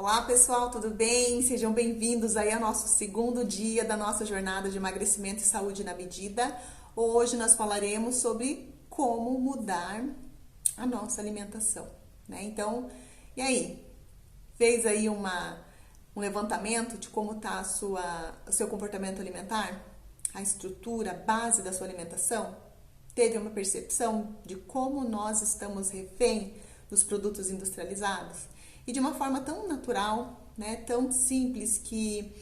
Olá pessoal, tudo bem? Sejam bem-vindos aí ao nosso segundo dia da nossa jornada de emagrecimento e saúde na medida. Hoje nós falaremos sobre como mudar a nossa alimentação, né? Então, e aí? Fez aí um levantamento de como está o seu comportamento alimentar? A estrutura, a base da sua alimentação? Teve uma percepção de como nós estamos refém dos produtos industrializados? E de uma forma tão natural, né, tão simples que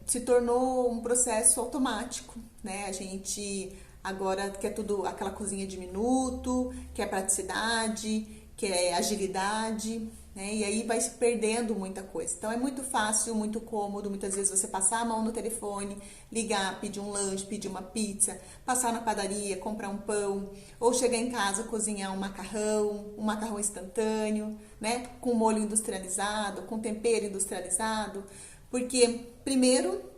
se tornou um processo automático, né? A gente agora quer tudo, aquela cozinha de minuto, quer praticidade, quer agilidade, né? E aí vai se perdendo muita coisa. Então é muito fácil, muito cômodo, muitas vezes você passar a mão no telefone, ligar, pedir um lanche, pedir uma pizza, passar na padaria, comprar um pão, ou chegar em casa, cozinhar um macarrão instantâneo, né? Com molho industrializado, com tempero industrializado, porque primeiro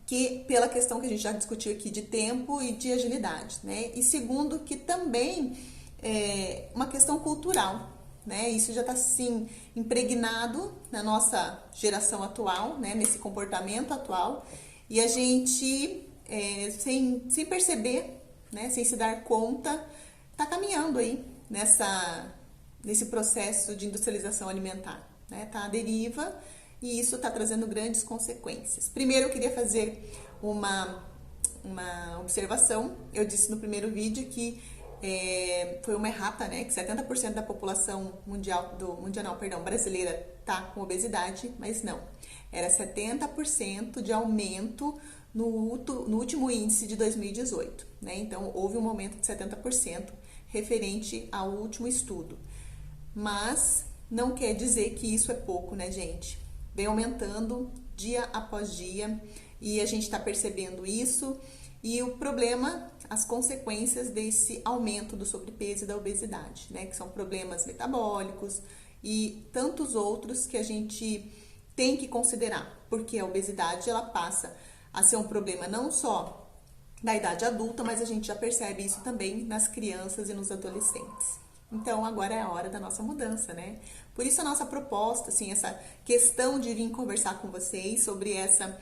que pela questão que a gente já discutiu aqui de tempo e de agilidade, né? E segundo que também é uma questão cultural, né? Isso já está sim impregnado na nossa geração atual, né? Nesse comportamento atual, e a gente sem perceber, né? Sem se dar conta, está caminhando aí nesse processo de industrialização alimentar, né? Tá à deriva. E isso está trazendo grandes consequências. Primeiro, eu queria fazer uma observação. Eu disse no primeiro vídeo que foi uma errata, né? Que 70% da população brasileira está com obesidade, mas não. Era 70% de aumento no último índice de 2018, né? Então, houve um aumento de 70% referente ao último estudo. Mas não quer dizer que isso é pouco, né, gente? Vem aumentando dia após dia e a gente está percebendo isso, e o problema, as consequências desse aumento do sobrepeso e da obesidade, né? Que são problemas metabólicos e tantos outros que a gente tem que considerar, porque a obesidade ela passa a ser um problema não só da idade adulta, mas a gente já percebe isso também nas crianças e nos adolescentes. Então, agora é a hora da nossa mudança, né? Por isso a nossa proposta, assim, essa questão de vir conversar com vocês sobre essa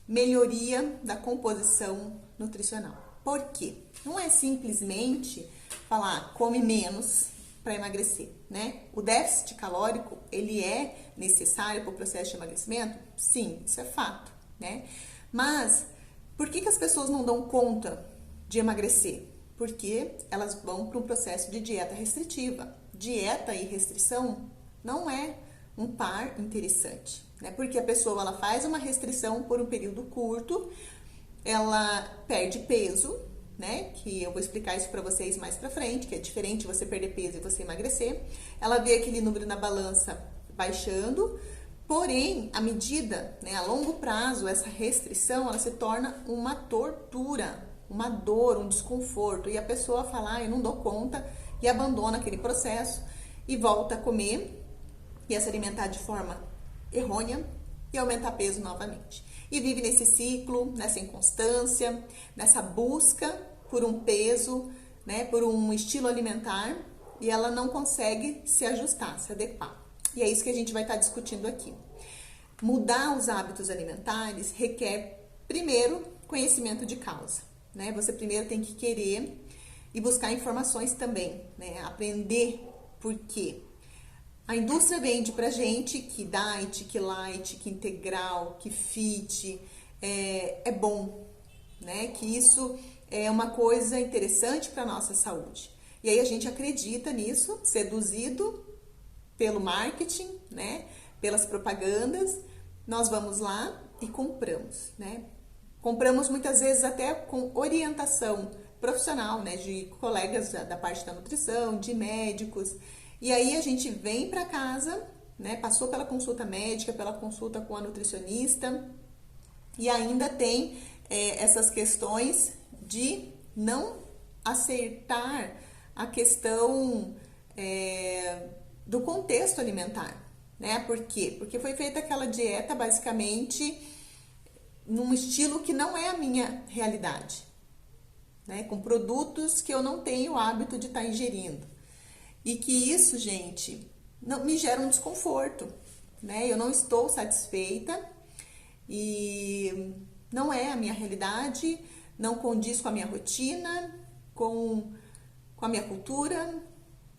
melhoria da composição nutricional. Por quê? Não é simplesmente falar come menos para emagrecer, né? O déficit calórico, ele é necessário para o processo de emagrecimento? Sim, isso é fato, né? Mas por que as pessoas não dão conta de emagrecer? Porque elas vão para um processo de dieta restritiva. Dieta e restrição não é um par interessante, né? Porque a pessoa ela faz uma restrição por um período curto, ela perde peso, né? Que eu vou explicar isso para vocês mais para frente, que é diferente você perder peso e você emagrecer. Ela vê aquele número na balança baixando, porém, à medida, né, a longo prazo, essa restrição ela se torna uma tortura, uma dor, um desconforto, e a pessoa fala, eu não dou conta, e abandona aquele processo e volta a comer e a se alimentar de forma errônea e aumentar peso novamente. E vive nesse ciclo, nessa inconstância, nessa busca por um peso, né, por um estilo alimentar, e ela não consegue se ajustar, se adequar. E é isso que a gente vai estar discutindo aqui. Mudar os hábitos alimentares requer, primeiro, conhecimento de causa. Né? Você primeiro tem que querer e buscar informações também, né? Aprender por quê. A indústria vende pra gente que diet, que light, que integral, que fit é bom, né? Que isso é uma coisa interessante para nossa saúde. E aí a gente acredita nisso, seduzido pelo marketing, né? Pelas propagandas, nós vamos lá e compramos, né? Compramos muitas vezes até com orientação profissional, né, de colegas da parte da nutrição, de médicos. E aí a gente vem para casa, né, passou pela consulta médica, pela consulta com a nutricionista, e ainda tem essas questões de não acertar a questão do contexto alimentar, né? Por quê? Porque foi feita aquela dieta basicamente num estilo que não é a minha realidade, né? Com produtos que eu não tenho o hábito de estar ingerindo. E que isso, gente, não me gera um desconforto. né? Eu não estou satisfeita e não é a minha realidade, não condiz com a minha rotina, com a minha cultura,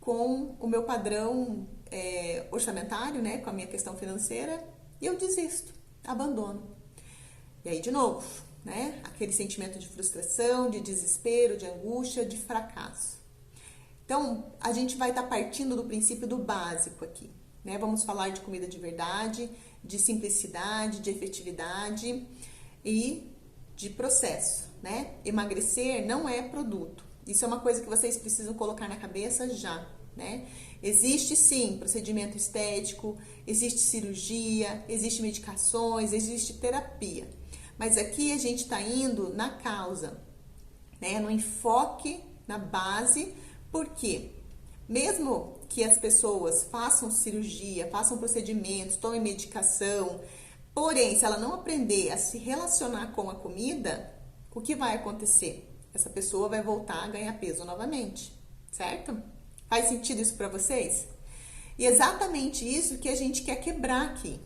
com o meu padrão orçamentário, né? Com a minha questão financeira, e eu desisto, abandono. E aí, de novo, né? Aquele sentimento de frustração, de desespero, de angústia, de fracasso. Então, a gente vai estar partindo do princípio do básico aqui, né? Vamos falar de comida de verdade, de simplicidade, de efetividade e de processo, né? Emagrecer não é produto. Isso é uma coisa que vocês precisam colocar na cabeça já, né? Existe sim procedimento estético, existe cirurgia, existe medicações, existe terapia. Mas aqui a gente está indo na causa, né? No enfoque, na base, porque mesmo que as pessoas façam cirurgia, façam procedimentos, tomem medicação, porém, se ela não aprender a se relacionar com a comida, o que vai acontecer? Essa pessoa vai voltar a ganhar peso novamente, certo? Faz sentido isso para vocês? E exatamente isso que a gente quer quebrar aqui,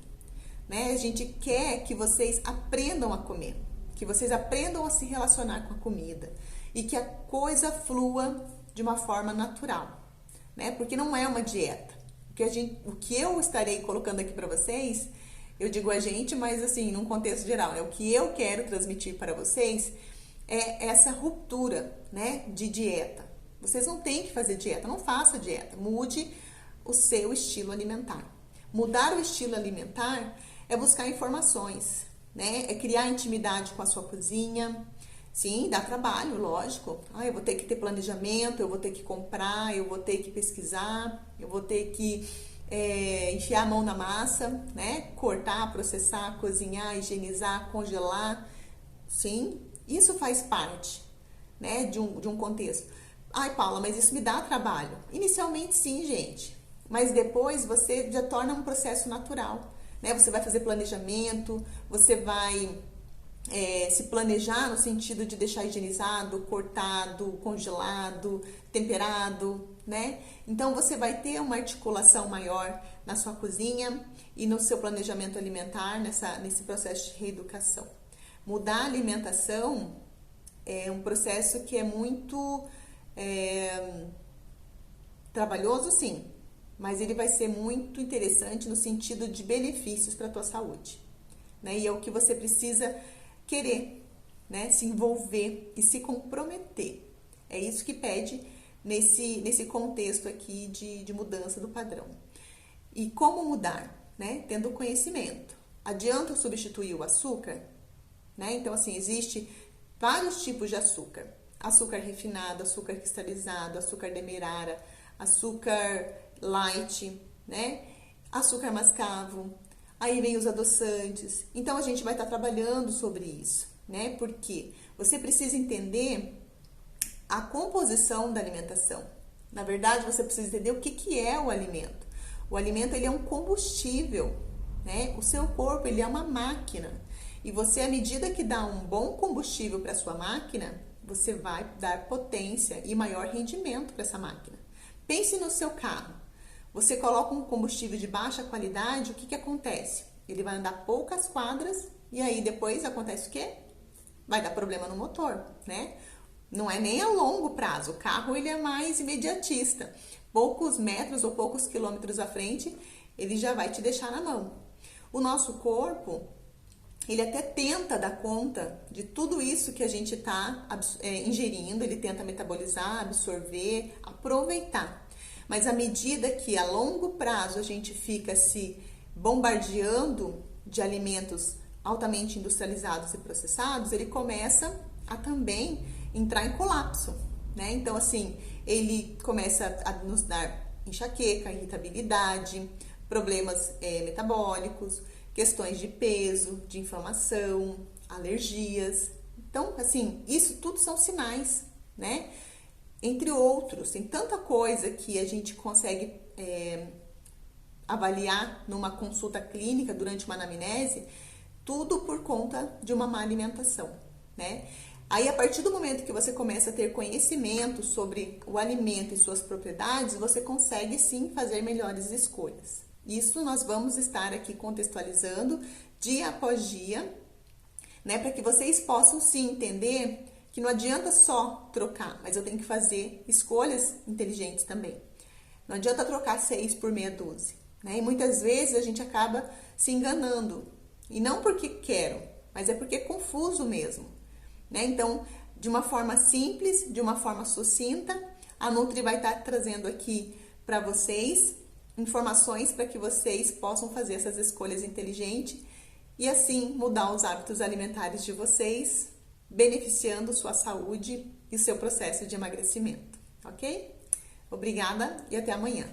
né? A gente quer que vocês aprendam a comer, que vocês aprendam a se relacionar com a comida e que a coisa flua de uma forma natural, né? Porque não é uma dieta. O que eu estarei colocando aqui para vocês, eu digo a gente, mas assim, num contexto geral, né? O que eu quero transmitir para vocês é essa ruptura, né, de dieta. Vocês não têm que fazer dieta, não faça dieta. Mude o seu estilo alimentar. Mudar o estilo alimentar é buscar informações, né? É criar intimidade com a sua cozinha. Sim, dá trabalho, lógico. Eu vou ter que ter planejamento, eu vou ter que comprar, eu vou ter que pesquisar, eu vou ter que enfiar a mão na massa, né? Cortar, processar, cozinhar, higienizar, congelar. Sim, isso faz parte, né, de um contexto. Ai, Paula, mas isso me dá trabalho. Inicialmente sim, gente. Mas depois você já torna um processo natural, né? Você vai fazer planejamento, você vai se planejar no sentido de deixar higienizado, cortado, congelado, temperado, né? Então você vai ter uma articulação maior na sua cozinha e no seu planejamento alimentar, nesse processo de reeducação. Mudar a alimentação é um processo que é muito trabalhoso, sim, mas ele vai ser muito interessante no sentido de benefícios para a tua saúde, né? E é o que você precisa querer, né? Se envolver e se comprometer. É isso que pede nesse contexto aqui de mudança do padrão. E como mudar, né? Tendo conhecimento. Adianta eu substituir o açúcar? Né? Então, assim, existe vários tipos de açúcar. Açúcar refinado, açúcar cristalizado, açúcar demerara, açúcar light, né? Açúcar mascavo. Aí vem os adoçantes. Então, a gente vai estar trabalhando sobre isso, né? Porque você precisa entender a composição da alimentação. Na verdade, você precisa entender o que é o alimento. O alimento, ele é um combustível, né? O seu corpo, ele é uma máquina. E você, à medida que dá um bom combustível para a sua máquina, você vai dar potência e maior rendimento para essa máquina. Pense no seu carro. Você coloca um combustível de baixa qualidade, o que acontece? Ele vai andar poucas quadras e aí depois acontece o quê? Vai dar problema no motor, né? Não é nem a longo prazo. O carro, ele é mais imediatista. Poucos metros ou poucos quilômetros à frente, ele já vai te deixar na mão. O nosso corpo, ele até tenta dar conta de tudo isso que a gente está ingerindo, ele tenta metabolizar, absorver, aproveitar. Mas à medida que a longo prazo a gente fica se bombardeando de alimentos altamente industrializados e processados, ele começa a também entrar em colapso, né? Então, assim, ele começa a nos dar enxaqueca, irritabilidade, problemas metabólicos, questões de peso, de inflamação, alergias. Então, assim, isso tudo são sinais, né? Entre outros, tem tanta coisa que a gente consegue avaliar numa consulta clínica durante uma anamnese, tudo por conta de uma má alimentação, né? Aí, a partir do momento que você começa a ter conhecimento sobre o alimento e suas propriedades, você consegue sim fazer melhores escolhas, Isso nós vamos estar aqui contextualizando dia após dia, né, para que vocês possam se entender que não adianta só trocar, mas eu tenho que fazer escolhas inteligentes também. Não adianta trocar 6 por meia dúzia, né? E muitas vezes a gente acaba se enganando. E não porque quero, mas é porque é confuso mesmo, né? Então, de uma forma simples, de uma forma sucinta, a Nutri vai estar trazendo aqui para vocês informações para que vocês possam fazer essas escolhas inteligentes e assim mudar os hábitos alimentares de vocês, beneficiando sua saúde e seu processo de emagrecimento, ok? Obrigada e até amanhã.